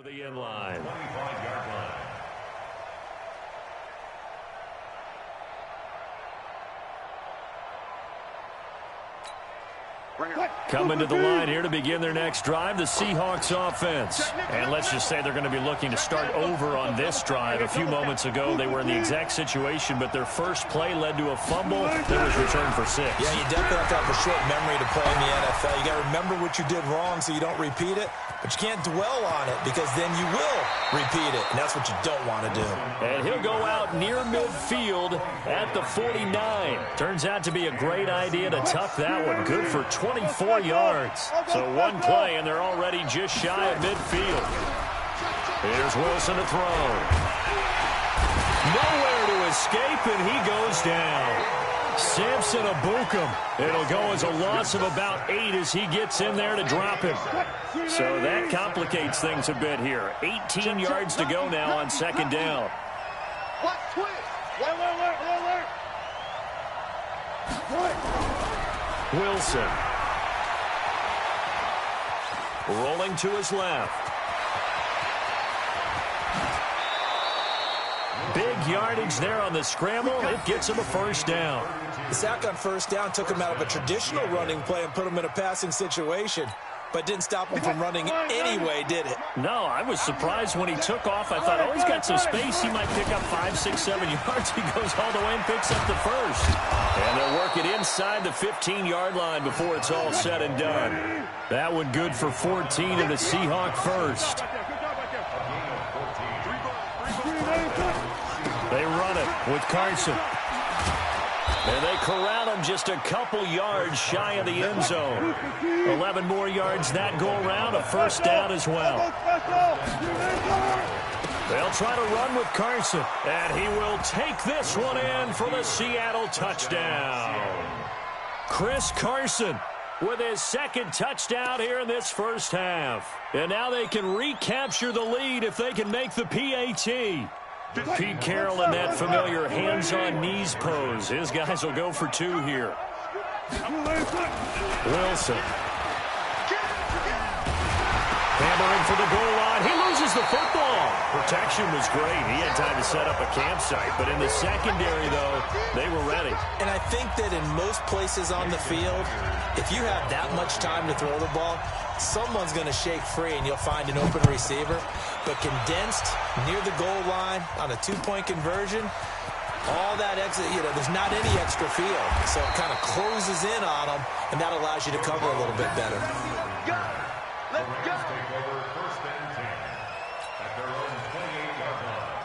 For the end line. 25-yard line. Coming to the line here to begin their next drive, the Seahawks offense. And let's just say they're going to be looking to start over on this drive. A few moments ago, they were in the exact situation, but their first play led to a fumble that was returned for 6. Yeah, you definitely have to have a short memory to play in the NFL. You got to remember what you did wrong so you don't repeat it, but you can't dwell on it because then you will repeat it, and that's what you don't want to do. And he'll go out near midfield at the 49. Turns out to be a great idea to tuck that one. Good for 24 yards. So one play, and they're already just shy of midfield. Here's Wilson to throw. Nowhere to escape, and he goes down. Samson Ebukam. It'll go as a loss of about 8 as he gets in there to drop him. So that complicates things a bit here. 18 yards to go now on second down. Wilson. Rolling to his left. Big yardage there on the scramble. It gets him a first down. The sack on first down took him out of a traditional running play and put him in a passing situation, but didn't stop him from running anyway, did it? No, I was surprised when he took off. I thought, oh, he's got some space. He might pick up 5, 6, 7 yards. He goes all the way and picks up the first. And they'll work it inside the 15-yard line before it's all said and done. That one good for 14 and a Seahawk first. They run it with Carson. And they corral him just a couple yards shy of the end zone. 11 more yards that go around, a first down as well. They'll try to run with Carson, and he will take this one in for the Seattle touchdown. Chris Carson with his second touchdown here in this first half. And now they can recapture the lead if they can make the PAT. Pete Carroll in that familiar hands-on knees pose. His guys will go for 2 here. Wilson. Hammering for the goal line. He loses the football. Protection was great. He had time to set up a campsite. But in the secondary, though, they were ready. And I think that in most places on the field, if you have that much time to throw the ball, someone's going to shake free and you'll find an open receiver. But condensed near the goal line on a 2-point conversion, all that exit, there's not any extra field. So it kind of closes in on them, and that allows you to cover a little bit better. Let's go. Take over first and 10 at their own 28-yard line.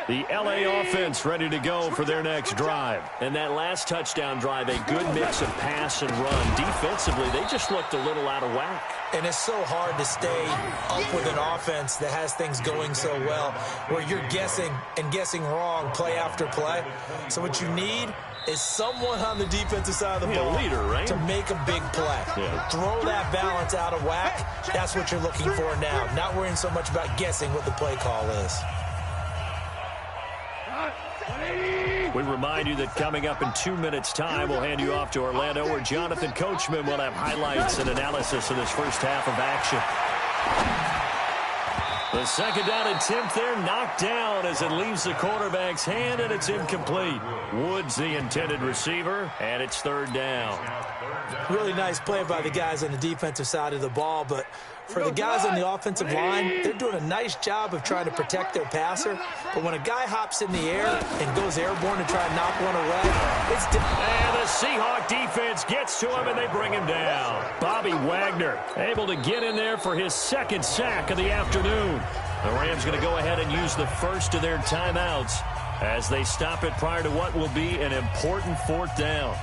The LA offense ready to go for their next drive. And that last touchdown drive, a good mix of pass and run. Defensively, they just looked a little out of whack. And it's so hard to stay up with an offense that has things going so well, where you're guessing and guessing wrong play after play. So what you need is someone on the defensive side of the ball leader, right? to make a big play. Yeah. Throw that balance out of whack. That's what you're looking for now. Not worrying so much about guessing what the play call is. We remind you that coming up in 2 minutes' time, we'll hand you off to Orlando, where Jonathan Coachman will have highlights and analysis of this first half of action. The second down attempt there knocked down as it leaves the quarterback's hand, and it's incomplete. Woods the intended receiver, and it's third down. Really nice play by the guys on the defensive side of the ball, but for the guys on the offensive line, they're doing a nice job of trying to protect their passer. But when a guy hops in the air and goes airborne to try and knock one away, it's different. And the Seahawk defense gets to him, and they bring him down. Bobby Wagner able to get in there for his second sack of the afternoon. The Rams going to go ahead and use the first of their timeouts as they stop it prior to what will be an important fourth down.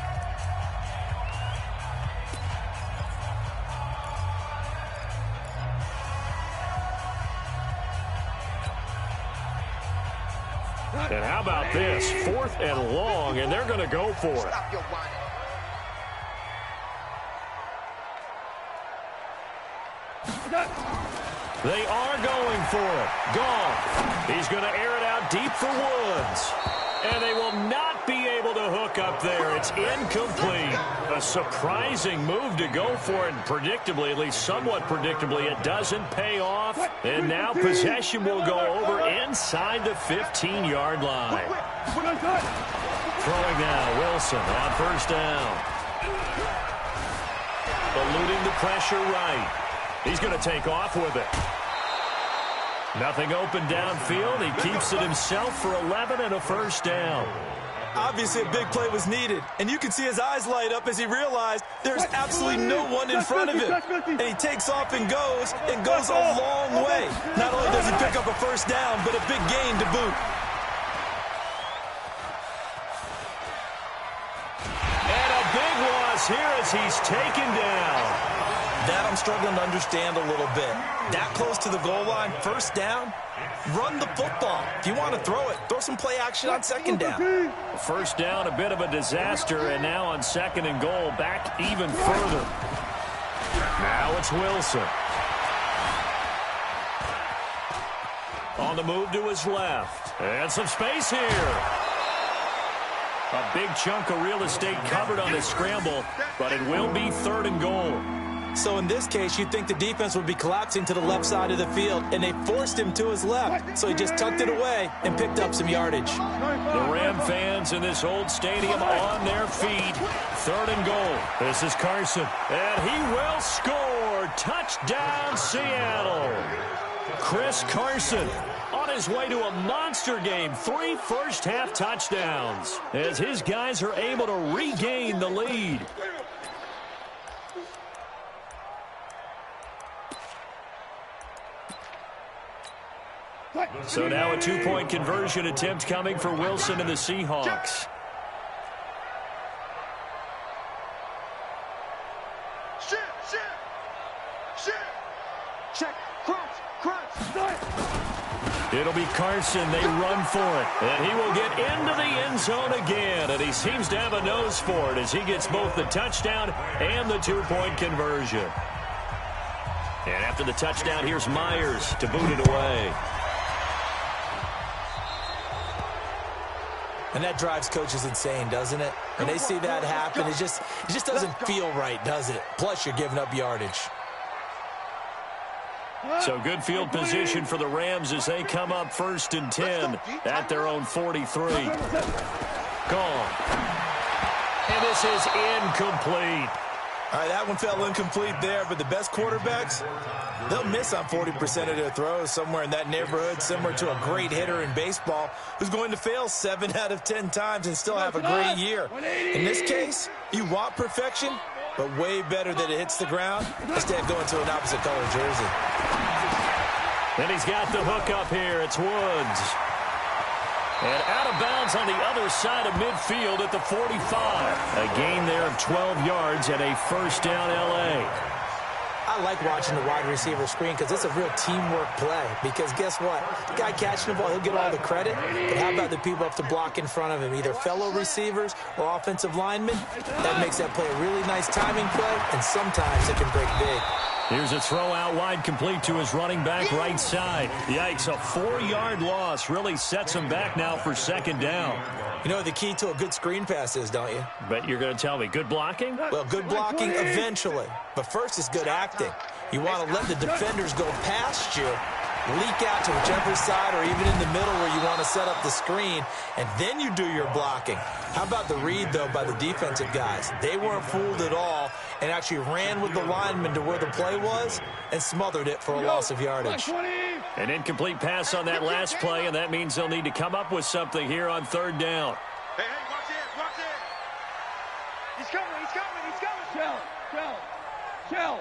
And how about this? 4th and long, and they're going to go for it. They are going for it. Goff. He's going to air it out deep for Woods. And they will not be able to hook up there. It's incomplete. A surprising move to go for it. Predictably, at least somewhat predictably, it doesn't pay off. And now possession will go over inside the 15-yard line. Throwing now, Wilson on first down. Eluding the pressure right. He's going to take off with it. Nothing open downfield. He keeps it himself for 11 and a first down. Obviously, a big play was needed, and you can see his eyes light up as he realized there's absolutely no one in front of him. And he takes off and goes a long way. Not only does he pick up a first down, but a big gain to boot. And a big loss here as he's taken down. That I'm struggling to understand a little bit. That close to the goal line, first down, run the football. If you want to throw it, throw some play action on second down. First down, a bit of a disaster, and now on second and goal, back even further. Now it's Wilson. On the move to his left. And some space here. A big chunk of real estate covered on the scramble, but it will be third and goal. So in this case, you'd think the defense would be collapsing to the left side of the field, and they forced him to his left. So he just tucked it away and picked up some yardage. The Ram fans in this old stadium on their feet. Third and goal. This is Carson, and he will score. Touchdown, Seattle. Chris Carson on his way to a monster game. 3 first-half touchdowns as his guys are able to regain the lead. So now a 2-point conversion attempt coming for Wilson and the Seahawks. It'll be Carson. They run for it. And he will get into the end zone again. And he seems to have a nose for it as he gets both the touchdown and the 2-point conversion. And after the touchdown, here's Myers to boot it away. And that drives coaches insane, doesn't it? When they see that happen, it just doesn't feel right, does it? Plus, you're giving up yardage. So good field position for the Rams as they come up 1st and 10 at their own 43. Gone. And this is incomplete. All right, that one fell incomplete there, but the best quarterbacks, they'll miss on 40% of their throws, somewhere in that neighborhood, similar to a great hitter in baseball who's going to fail 7 out of 10 times and still have a great year. In this case, you want perfection, but way better that it hits the ground instead of going to an opposite color jersey. And he's got the hook up here. It's Woods. And out of bounds on the other side of midfield at the 45. A gain there of 12 yards and a first down L.A. I like watching the wide receiver screen because it's a real teamwork play. Because guess what? The guy catching the ball, he'll get all the credit. But how about the people up to block in front of him, either fellow receivers or offensive linemen? That makes that play a really nice timing play, and sometimes it can break big. Here's a throw out wide complete to his running back right side. Yikes, a 4-yard loss really sets him back now for second down. You know what the key to a good screen pass is, don't you? Bet you're going to tell me. Good blocking? Well, good blocking eventually. But first is good acting. You want to let the defenders go past you, leak out to whichever side or even in the middle where you want to set up the screen, and then you do your blocking. How about the read, though, by the defensive guys? They weren't fooled at all and actually ran with the lineman to where the play was and smothered it for a loss of yardage. An incomplete pass on that last play, and that means they'll need to come up with something here on third down. Hey, watch it. He's coming. Shell.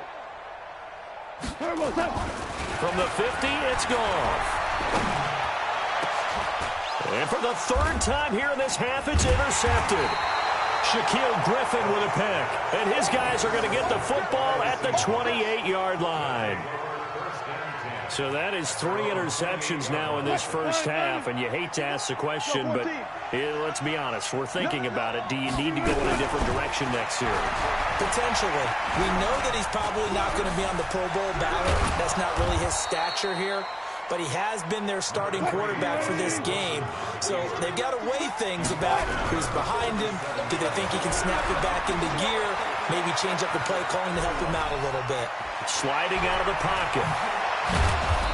From the 50, it's gone. And for the third time here in this half, it's intercepted. Shaquille Griffin with a pick. And his guys are going to get the football at the 28-yard line. So that is 3 interceptions now in this first half. And you hate to ask the question, but let's be honest. We're thinking about it. Do you need to go in a different direction next year? Potentially. We know that he's probably not going to be on the Pro Bowl ballot. That's not really his stature here. but he has been their starting quarterback for this game. So they've got to weigh things about who's behind him. Do they think he can snap it back into gear? Maybe change up the play calling to help him out a little bit. Sliding out of the pocket.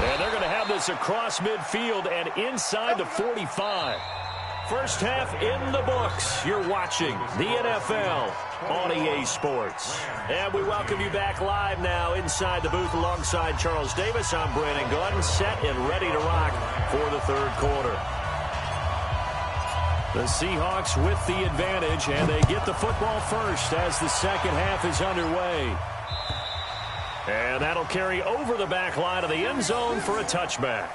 And they're going to have this across midfield and inside the 45. First half in the books. You're watching the NFL on EA Sports. And we welcome you back live now inside the booth alongside Charles Davis. I'm Brandon Gordon, set and ready to rock for the third quarter. The Seahawks with the advantage, and they get the football first as the second half is underway. And that'll carry over the back line of the end zone for a touchback.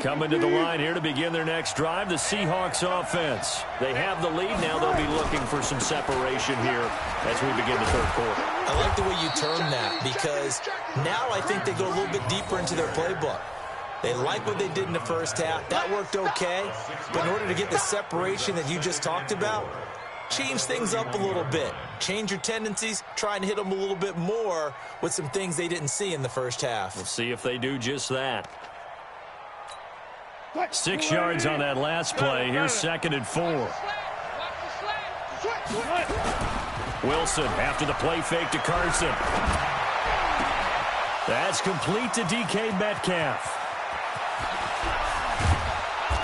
Coming to the line here to begin their next drive, the Seahawks offense. They have the lead. Now they'll be looking for some separation here as we begin the third quarter. I like the way you term that because now I think they go a little bit deeper into their playbook. They like what they did in the first half. That worked okay. But in order to get the separation that you just talked about, change things up a little bit. Change your tendencies. Try and hit them a little bit more with some things they didn't see in the first half. We'll see if they do just that. 6 yards on that last play. Here's 2nd and 4. Wilson after the play fake to Carson. That's complete to DK Metcalf.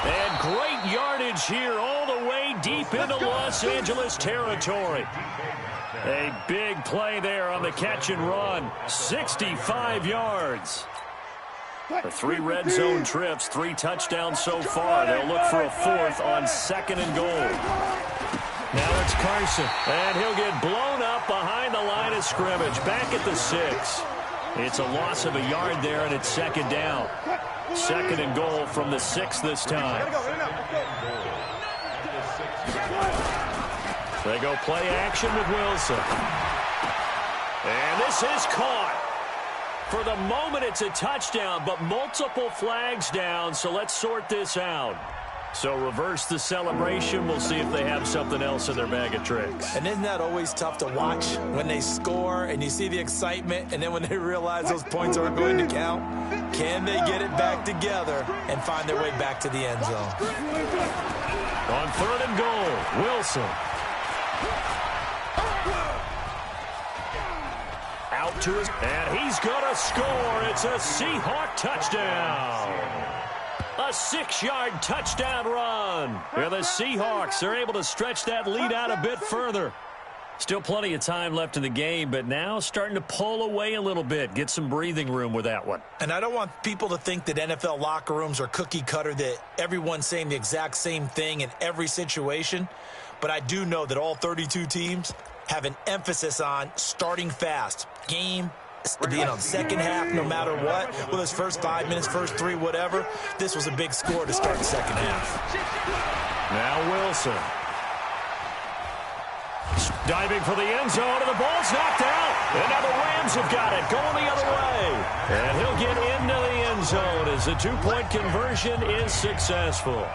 And great yardage here all the way deep into Los Angeles territory. A big play there on the catch and run. 65 yards. For 3 red zone trips, 3 touchdowns so far. They'll look for a 4th on 2nd and goal. Now it's Carson, and he'll get blown up behind the line of scrimmage. Back at the 6. It's a loss of a yard there, and it's 2nd down. 2nd and goal from the 6 this time. They go play action with Wilson. And this is caught. For the moment, it's a touchdown, but multiple flags down, so let's sort this out. So reverse the celebration. We'll see if they have something else in their bag of tricks. And isn't that always tough to watch when they score and you see the excitement, and then when they realize those points aren't going to count? Can they get it back together and find their way back to the end zone? On 3rd and goal, Wilson. Out to his, and he's going to score. It's a Seahawk touchdown. A 6-yard touchdown run. And the Seahawks are able to stretch that lead out a bit further. Still plenty of time left in the game, but now starting to pull away a little bit. Get some breathing room with that one. And I don't want people to think that NFL locker rooms are cookie cutter, that everyone's saying the exact same thing in every situation. But I do know that all 32 teams have an emphasis on starting fast. Game being on second half no matter what. Well, those first 5 minutes, first 3, whatever. This was a big score to start the second half. Now Wilson. Diving for the end zone, and the ball's knocked out. And now the Rams have got it, going the other way. And he'll get into the end zone as the 2-point conversion is successful.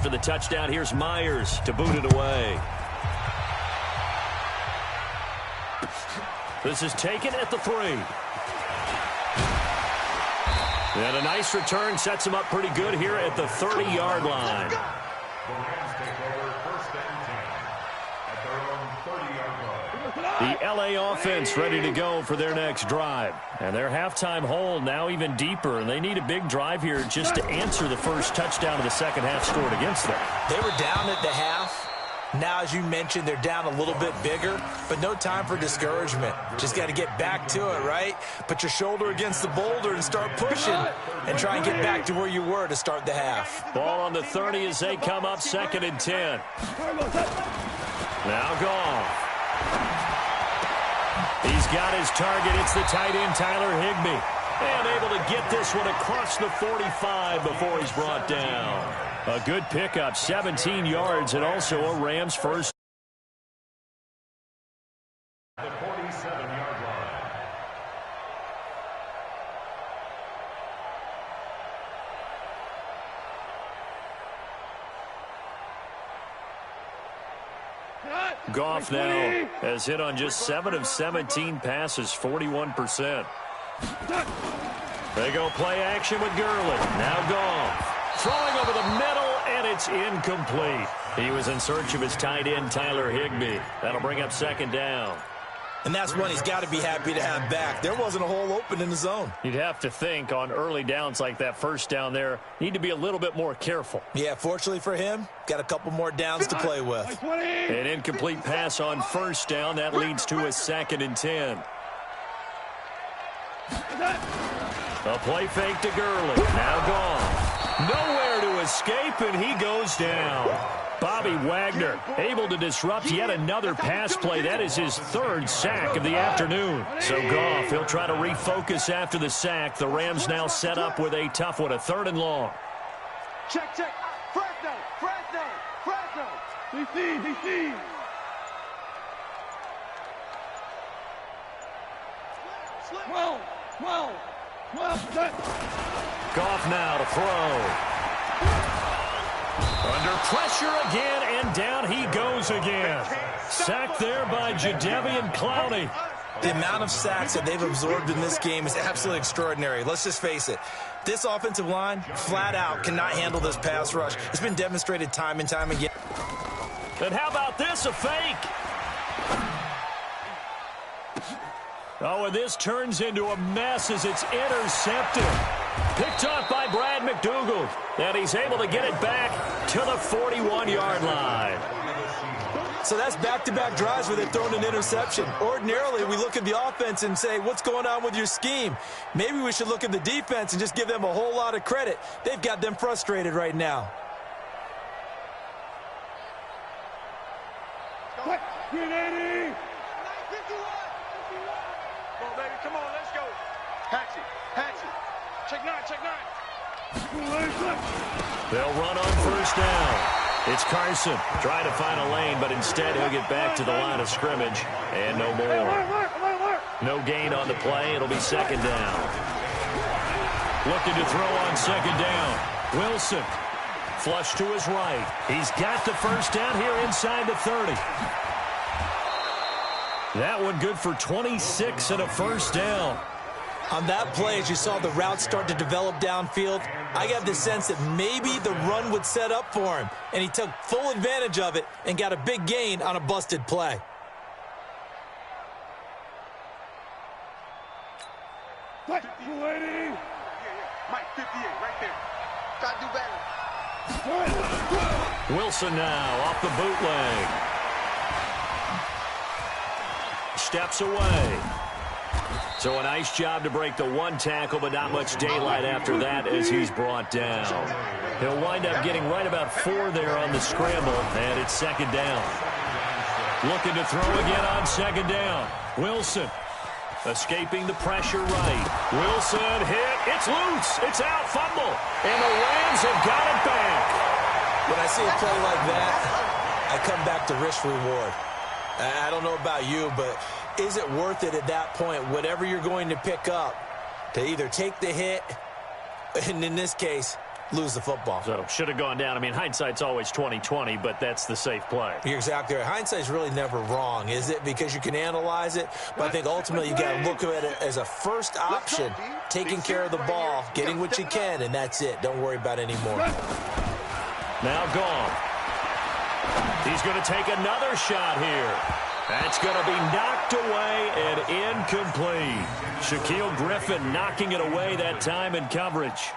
The touchdown, here's Myers to boot it away. This is taken at the 3. And a nice return sets him up pretty good here at the 30-yard line. The LA offense ready to go for their next drive. And their halftime hole now even deeper, and they need a big drive here just to answer the first touchdown of the second half scored against them. They were down at the half, Now, as you mentioned, they're down a little bit bigger, but no time for discouragement. Just got to get back to it, right? Put your shoulder against the boulder and start pushing and try and get back to where you were to start the half. Ball on the 30 as they come up 2nd and 10. Now Goff. He's got his target. It's the tight end, Tyler Higbee. And able to get this one across the 45 before he's brought down. A good pickup, 17 yards, and also a Rams first. The 47-yard line. Goff now has hit on just 7 of 17 passes, 41%. They go play action with Gurley. Now Goff. Throwing over the middle, and it's incomplete. He was in search of his tight end, Tyler Higbee. That'll bring up 2nd down. And that's one he's got to be happy to have back. There wasn't a hole open in the zone. You'd have to think on early downs like that first down there, need to be a little bit more careful. Yeah, fortunately for him, got a couple more downs to play with. An incomplete pass on 1st down. That leads to a 2nd and 10. A play fake to Gurley. Now Goff. Nowhere to escape, and he goes down. Bobby Wagner able to disrupt yet another pass play. That is his 3rd sack of the afternoon. So Goff, he'll try to refocus after the sack. The Rams now set up with a tough one, a 3rd and long. Check. Fresno. DC. Well. Goff now to throw. Under pressure again, and down he goes again. Sacked there by Jadeveon Clowney. The amount of sacks that they've absorbed in this game is absolutely extraordinary. Let's just face it. This offensive line, flat out, cannot handle this pass rush. It's been demonstrated time and time again. And how about this, a fake? Oh, and this turns into a mess as it's intercepted. Picked off by Brad McDougald. And he's able to get it back to the 41-yard line. So that's back-to-back drives where they've thrown an interception. Ordinarily, we look at the offense and say, what's going on with your scheme? Maybe we should look at the defense and just give them a whole lot of credit. They've got them frustrated right now. Come on, let's go. Hatchet. Check nine. They'll run on 1st down. It's Carson trying to find a lane, but instead he'll get back to the line of scrimmage. And no more. No gain on the play. It'll be 2nd down. Looking to throw on 2nd down. Wilson. Flush to his right. He's got the 1st down here inside the 30. That one good for 26 and a 1st down. On that play, as you saw the route start to develop downfield, I got the sense that maybe the run would set up for him, and he took full advantage of it and got a big gain on a busted play. Mike 58 right there. Try to do better. Wilson now off the bootleg. Steps away. So a nice job to break the 1 tackle, but not much daylight after that as he's brought down. He'll wind up getting right about 4 there on the scramble, and it's 2nd down. Looking to throw again on 2nd down. Wilson escaping the pressure right. Wilson hit. It's loose. It's out. Fumble. And the Rams have got it back. When I see a play like that, I come back to risk-reward. I don't know about you, but is it worth it at that point, whatever you're going to pick up, to either take the hit, and in this case, lose the football? So, should have gone down. I mean, hindsight's always 20/20, but that's the safe play. You're exactly right. Hindsight's really never wrong, is it? Because you can analyze it, but I think ultimately you got to look at it as a first option, taking care of the ball, getting what you can, and that's it. Don't worry about it anymore. Now Goff. He's going to take another shot here. That's going to be knocked away and incomplete. Shaquill Griffin knocking it away that time in coverage.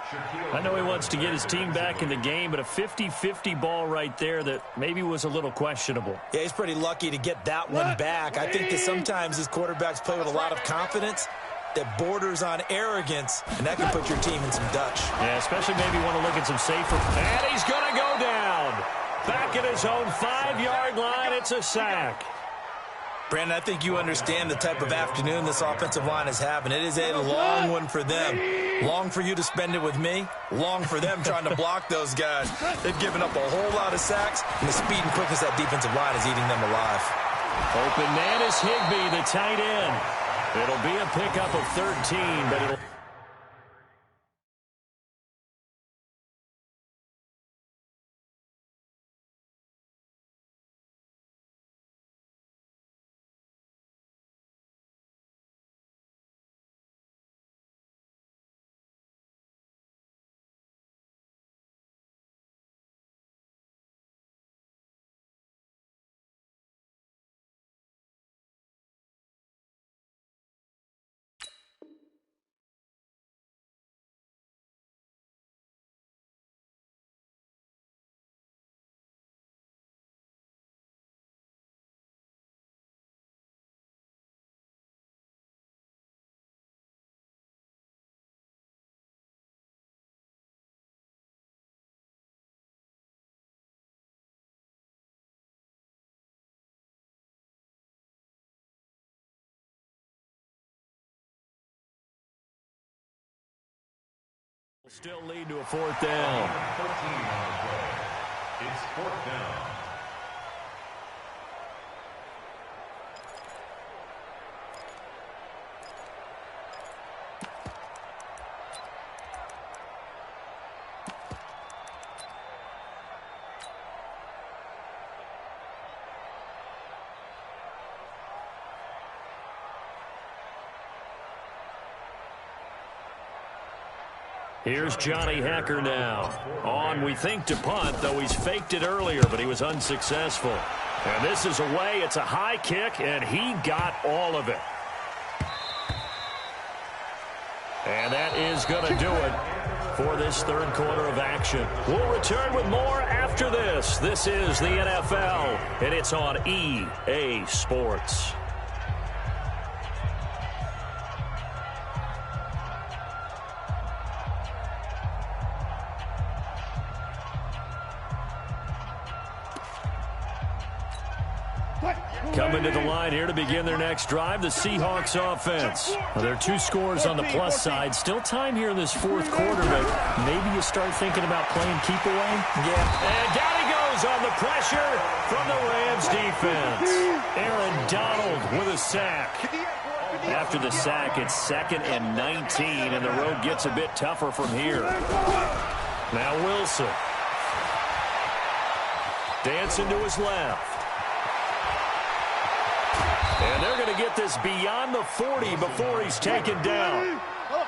I know he wants to get his team back in the game, but a 50-50 ball right there that maybe was a little questionable. Yeah, he's pretty lucky to get that one back. I think that sometimes these quarterbacks play with a lot of confidence that borders on arrogance, and that can put your team in some Dutch. Yeah, especially maybe want to look at some safer. And he's going to go down. Back at his own 5-yard line, it's a sack. Brandon, I think you understand the type of afternoon this offensive line is having. It is a long one for them. Long for you to spend it with me. Long for them trying to block those guys. They've given up a whole lot of sacks, and the speed and quickness of that defensive line is eating them alive. Open man is Higbee, the tight end. It'll be a pickup of 13, but it'll... Still lead to a 4th down. 13 on the play. It's 4th down. Here's Johnny Hekker now. On, we think, to punt, though he's faked it earlier, but he was unsuccessful. And this is away. It's a high kick, and he got all of it. And that is going to do it for this third quarter of action. We'll return with more after this. This is the NFL, and it's on EA Sports. Coming to the line here to begin their next drive, the Seahawks offense. Well, there are 2 scores on the plus side. Still time here in this 4th quarter, but maybe you start thinking about playing keep away. Yeah. And down he goes on the pressure from the Rams defense. Aaron Donald with a sack. After the sack, it's 2nd and 19, and the road gets a bit tougher from here. Now Wilson. Dancing to his left. And they're going to get this beyond the 40 before he's taken down.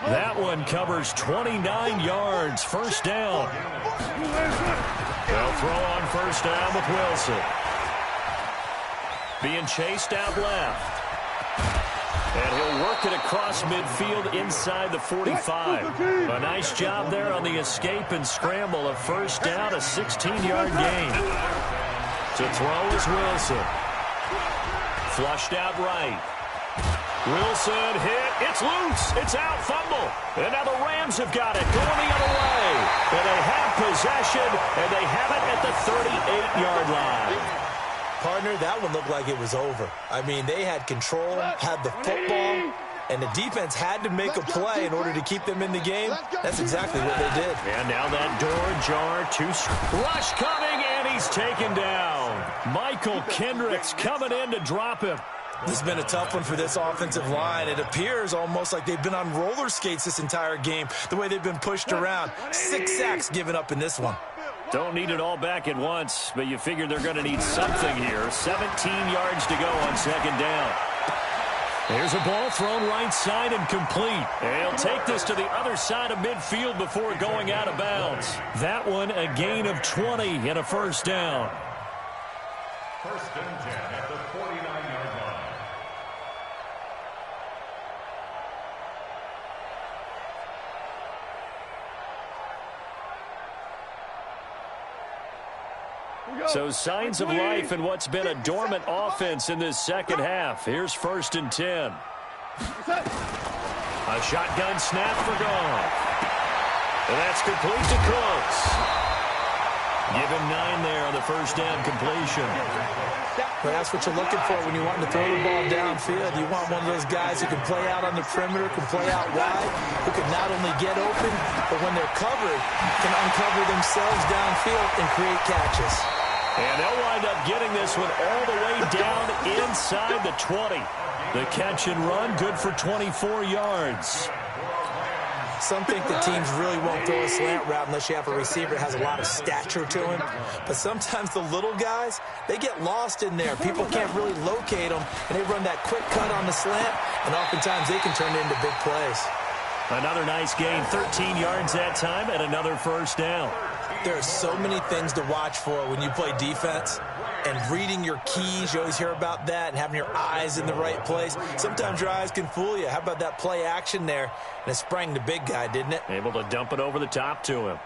That one covers 29 yards. First down. They'll throw on first down with Wilson. Being chased out left. And he'll work it across midfield inside the 45. A nice job there on the escape and scramble. A first down, a 16-yard gain. To throw is Wilson. Flushed out right. Wilson hit. It's loose. It's out. Fumble. And now the Rams have got it. Going the other way. And they have possession. And they have it at the 38-yard line. Partner, that one looked like it was over. I mean, they had control, had the football, and the defense had to make a play in order to keep them in the game. That's exactly what they did. And now that door ajar. Rush coming, and he's taken down. Michael Kendricks coming in to drop him. This has been a tough one for this offensive line. It appears almost like they've been on roller skates this entire game, the way they've been pushed around. 6 sacks given up in this one. Don't need it all back at once, but you figure they're going to need something here. 17 yards to go on second down. There's a ball thrown right side and complete. And he'll take this to the other side of midfield before going out of bounds. That one a gain of 20 and a first down. First and 10 at the 49-yard line. So signs of life in what's been a dormant offense in this second half. Here's 1st and 10. A shotgun snap for Goff. And that's complete to Cooks. Give him 9 there on the first down completion. Well, that's what you're looking for when you want to throw the ball downfield. You want one of those guys who can play out on the perimeter, can play out wide, who can not only get open, but when they're covered, can uncover themselves downfield and create catches. And they'll wind up getting this one all the way down inside the 20. The catch and run, good for 24 yards. Some think the teams really won't throw a slant route unless you have a receiver that has a lot of stature to him. But sometimes the little guys, they get lost in there. People can't really locate them, and they run that quick cut on the slant, and oftentimes they can turn it into big plays. Another nice gain, 13 yards that time, and another first down. There are so many things to watch for when you play defense. And reading your keys, you always hear about that, and having your eyes in the right place. Sometimes your eyes can fool you. How about that play action there? And it sprang the big guy, didn't it? Able to dump it over the top to him.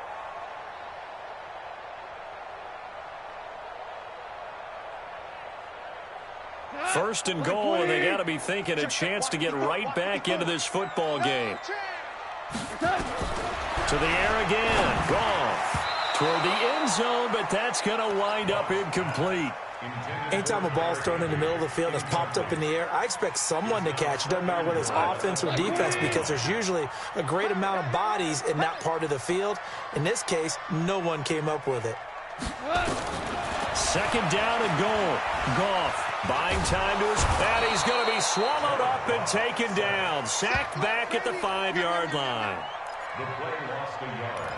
First and goal, and they got to be thinking a chance to get right back into this football game. To the air again. Goff. Toward the end zone, but that's going to wind up incomplete. Anytime a ball's thrown in the middle of the field and it's popped up in the air, I expect someone to catch. It doesn't matter whether it's offense or defense, because there's usually a great amount of bodies in that part of the field. In this case, no one came up with it. Second down and goal. Goff buying time to his pad. He's going to be swallowed up and taken down. Sacked back at the 5-yard line. The play lost a yard.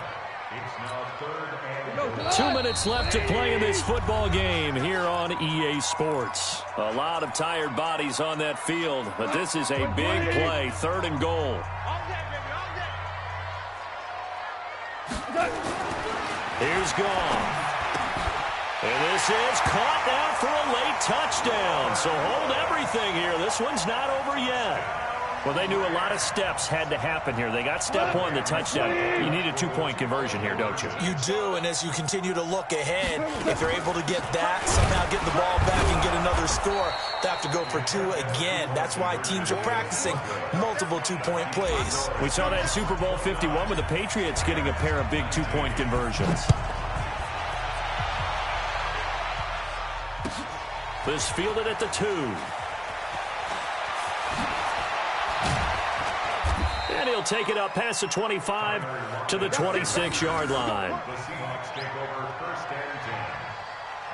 It's now 3rd and 2 minutes left to play in this football game here on EA Sports. A lot of tired bodies on that field, but this is a big play. 3rd and goal. Here's Goff. And this is caught now for a late touchdown. So hold everything here. This one's not over yet. Well, they knew a lot of steps had to happen here. They got step 1, the touchdown. You need a 2-point conversion here, don't you? You do, and as you continue to look ahead, if they're able to get that, somehow get the ball back and get another score, they have to go for 2 again. That's why teams are practicing multiple 2-point plays. We saw that in Super Bowl 51 with the Patriots getting a pair of big 2-point conversions. This fielded at the 2. And he'll take it up past the 25 to the 26-yard line. The Seahawks take over 1st and 10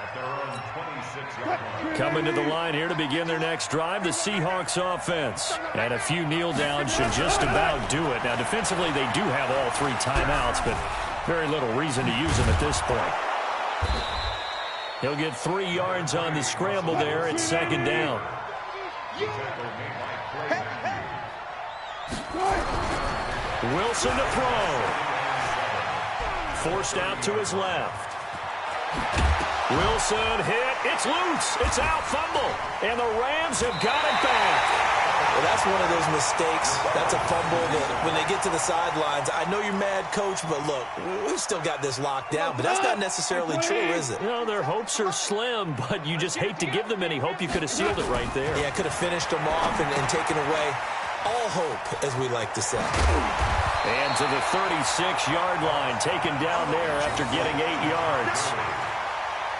at their own 26-yard line. Coming to the line here to begin their next drive, the Seahawks offense. And a few kneel downs should just about do it. Now, defensively, they do have all 3 timeouts, but very little reason to use them at this point. He'll get 3 yards on the scramble there at 2nd down. Wilson to throw. Forced out to his left. Wilson hit. It's loose. It's out. Fumble. And the Rams have got it back. Well, that's one of those mistakes. That's a fumble that when they get to the sidelines, I know you're mad, Coach, but look, we've still got this locked down. But that's not necessarily true, is it? You know, their hopes are slim, but you just hate to give them any hope. You could have sealed it right there. Yeah, could have finished them off and taken away all hope, as we like to say. And to the 36-yard line, taken down there after getting 8 yards.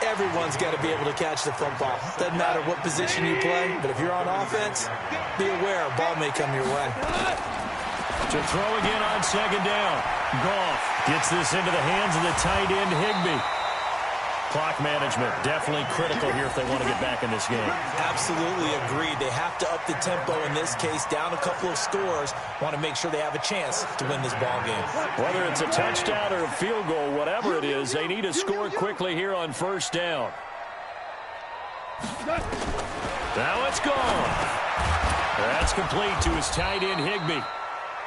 Everyone's got to be able to catch the football. Doesn't matter what position you play, but if you're on offense, be aware a ball may come your way. To throw again on 2nd down. Goff gets this into the hands of the tight end, Higbee. Clock management definitely critical here if they want to get back in this game. Absolutely agreed. They have to up the tempo in this case, down a couple of scores. Want to make sure they have a chance to win this ball game. Whether it's a touchdown or a field goal, whatever it is, they need to score quickly here on 1st down. Now it's gone. That's complete to his tight end, Higbee.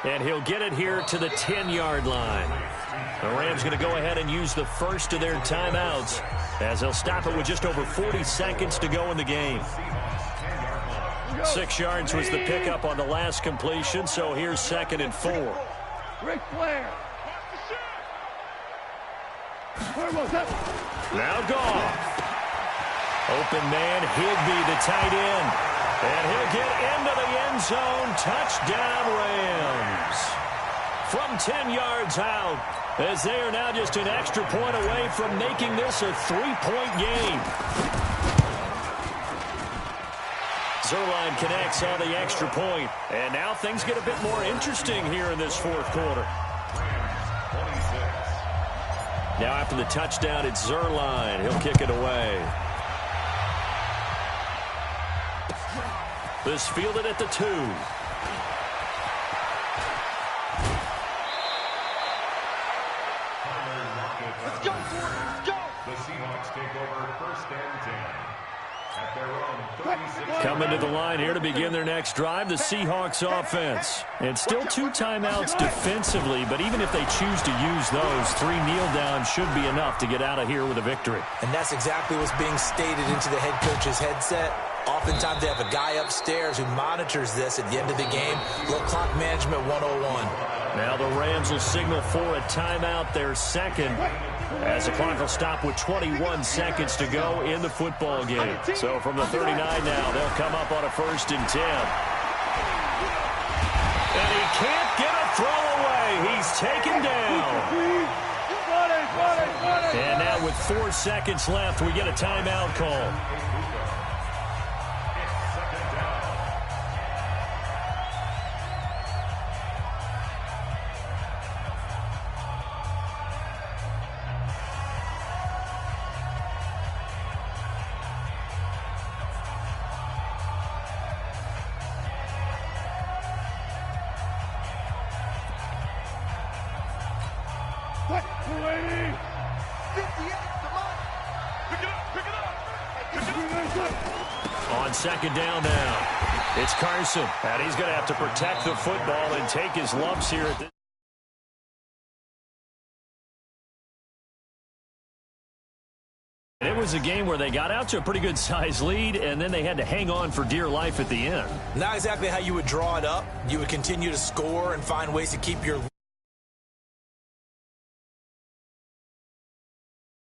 And he'll get it here to the 10-yard line. The Rams going to go ahead and use the first of their timeouts as they'll stop it with just over 40 seconds to go in the game. 6 yards was the pickup on the last completion, so here's 2nd and 4. Ric Flair. Now Goff. Open man, Higbee, the tight end. And he'll get into the end zone. Touchdown, Rams. From 10 yards out, as they are now just an extra point away from making this a 3-point game. Zuerlein connects on the extra point. And now things get a bit more interesting here in this fourth quarter. Now after the touchdown, it's Zuerlein. He'll kick it away. This fielded at the 2. Let's go, let's go. The Seahawks take over first and 10 at their own 36. Coming to the line here to begin their next drive, the Seahawks offense. And still 2 timeouts defensively, but even if they choose to use those, 3 kneel downs should be enough to get out of here with a victory. And that's exactly what's being stated into the head coach's headset. Oftentimes they have a guy upstairs who monitors this at the end of the game. Little clock management 101. Now the Rams will signal for a timeout, their second, as the clock will stop with 21 seconds to go in the football game. So from the 39 now, they'll come up on a 1st and 10. And he can't get a throw away. He's taken down. And now with 4 seconds left, we get a timeout call. On second down now, it's Carson. And he's going to have to protect the football and take his lumps here at this. It was a game where they got out to a pretty good-sized lead, and then they had to hang on for dear life at the end. Not exactly how you would draw it up. You would continue to score and find ways to keep your